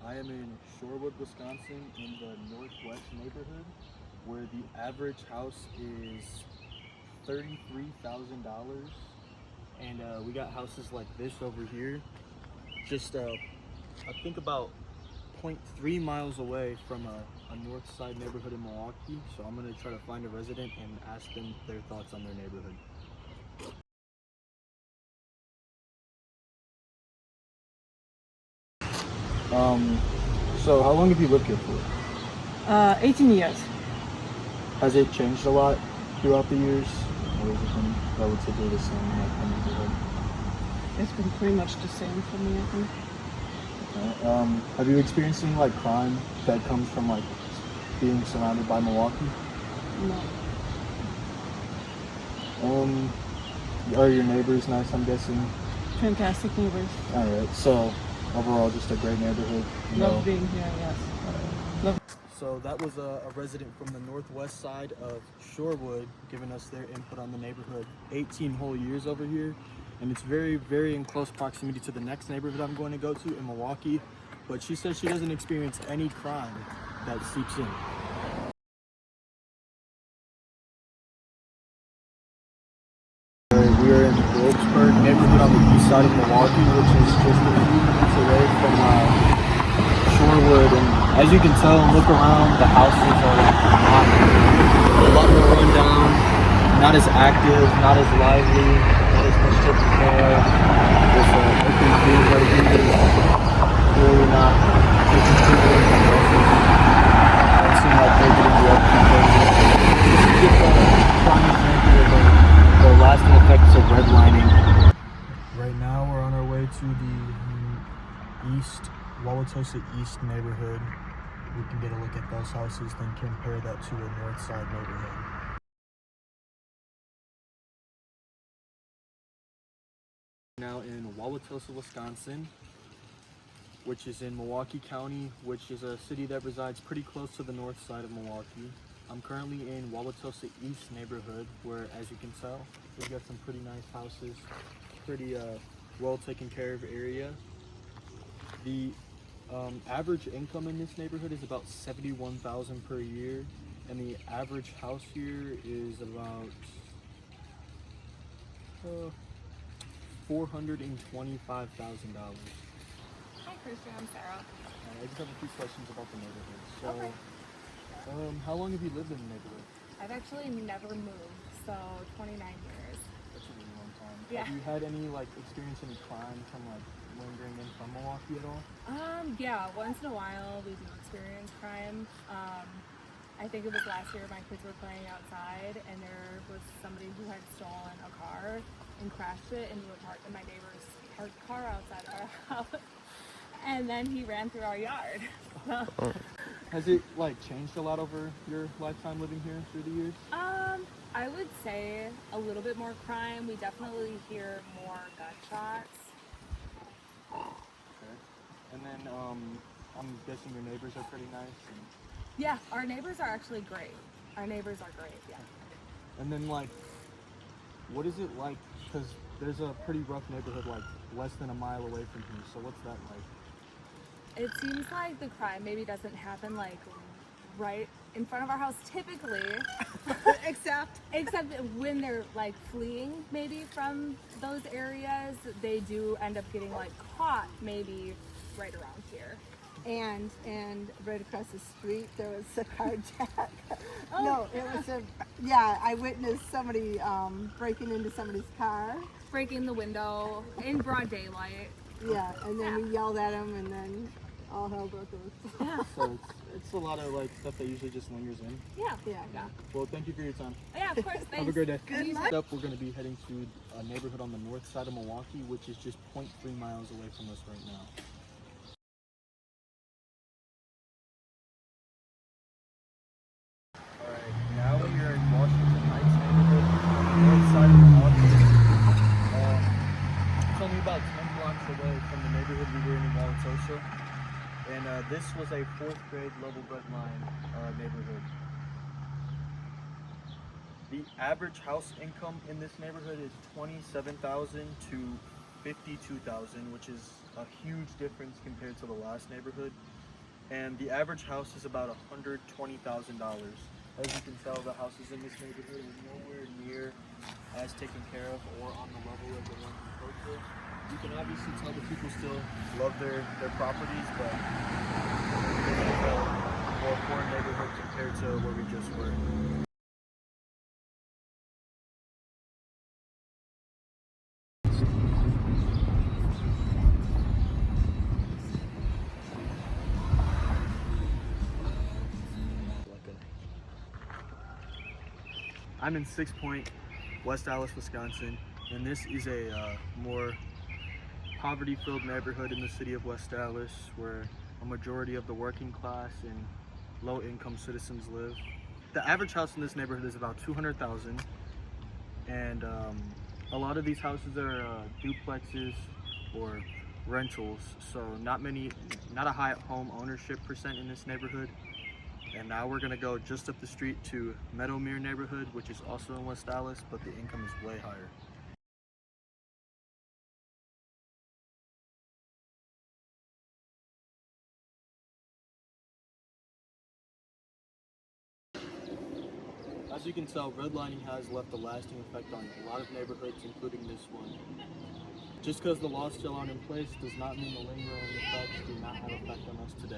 I am in Shorewood, Wisconsin, in the Northwest neighborhood, where the average house is $33,000, and we got houses like this over here, just I think about 0.3 miles away from a north side neighborhood in Milwaukee. So I'm gonna try to find a resident and ask them their thoughts on their neighborhood. So how long have you lived here for? 18 years. Has it changed a lot throughout the years? Or has it been relatively the same, like the neighborhood? It's been pretty much the same for me, I think. Okay. Have you experienced any like crime that comes from like being surrounded by Milwaukee? No. Are your neighbors nice, I'm guessing? Fantastic neighbors. Alright, so overall just a great neighborhood. Love being here, yes. Love. So that was a resident from the northwest side of Shorewood giving us their input on the neighborhood. 18 whole years over here, and it's very, very in close proximity to the next neighborhood I'm going to go to in Milwaukee. But she says she doesn't experience any crime that seeps in. We are in Wilkesburg, neighborhood on the east side of Milwaukee, which is just a few minutes away from Shorewood. And as you can tell, look around, the houses are not a lot more run down, not as active, not as lively, not as much taken care of. This open field right here is really not taking care of the houses. Don't seem like they're getting the upkeep. This is just a prime example of the lasting effects of redlining. Right now we're on our way to the Wauwatosa East neighborhood. We can get a look at those houses, then compare that to a north side neighborhood. Now in Wauwatosa, Wisconsin, which is in Milwaukee County, which is a city that resides pretty close to the north side of Milwaukee. I'm currently in Wauwatosa East neighborhood, where, as you can tell, we've got some pretty nice houses, pretty well taken care of area. The average income in this neighborhood is about $71,000 per year, and the average house here is about $425,000. Hi, Christian. I'm Sarah. I just have a few questions about the neighborhood. So, Okay. How long have you lived in the neighborhood? I've actually never moved, so 29 years. That's a really long time. Yeah. Have you had any experience any crime from lingering in from Milwaukee at all? Yeah, once in a while we do experience crime. I think it was last year my kids were playing outside and there was somebody who had stolen a car and crashed it into my neighbor's parked car outside our house. And then he ran through our yard. Has it changed a lot over your lifetime living here through the years? I would say a little bit more crime. We definitely hear more gunshots. Okay. And then I'm guessing your neighbors are pretty nice. Yeah, our neighbors are actually great. Our neighbors are great, yeah. And then what is it like? Because there's a pretty rough neighborhood less than a mile away from here. So what's that like? It seems like the crime maybe doesn't happen right in front of our house typically. Except when they're fleeing maybe from those areas, they do end up getting caught maybe right around here. And right across the street there was a carjack. Oh, No, it was I witnessed somebody breaking into somebody's car. Breaking the window in broad daylight. Yeah, and then we yelled at him, and then all hell broke loose. Yeah. So it's a lot of stuff that usually just lingers in. Yeah. Yeah. Well, thank you for your time. Yeah, of course. Thanks. Have a great day. Good luck. Next up, we're going to be heading to a neighborhood on the north side of Milwaukee, which is just 0.3 miles away from us right now. Alright, now we are in Washington Heights neighborhood, north side of Milwaukee. It's only about 10 blocks away from the neighborhood we were in Wauwatosa. And this was a 4th grade level redline neighborhood. The average house income in this neighborhood is $27,000 to $52,000, which is a huge difference compared to the last neighborhood. and the average house is about $120,000. As you can tell, the houses in this neighborhood are nowhere near as taken care of or on the level of the ones in Coastal. You can obviously tell the people still love their properties, but it's a more poor neighborhood compared to where we just were. I'm in 6 Point, West Dallas, Wisconsin, and this is a more poverty-filled neighborhood in the city of West Dallas where a majority of the working class and low-income citizens live. The average house in this neighborhood is about $200,000, and a lot of these houses are duplexes or rentals, so not a high home ownership percent in this neighborhood. And now we're gonna go just up the street to Meadowmere neighborhood, which is also in West Dallas, but the income is way higher. As you can tell, redlining has left a lasting effect on a lot of neighborhoods, including this one. Just because the laws still aren't in place does not mean the lingering effects do not have effect on us today.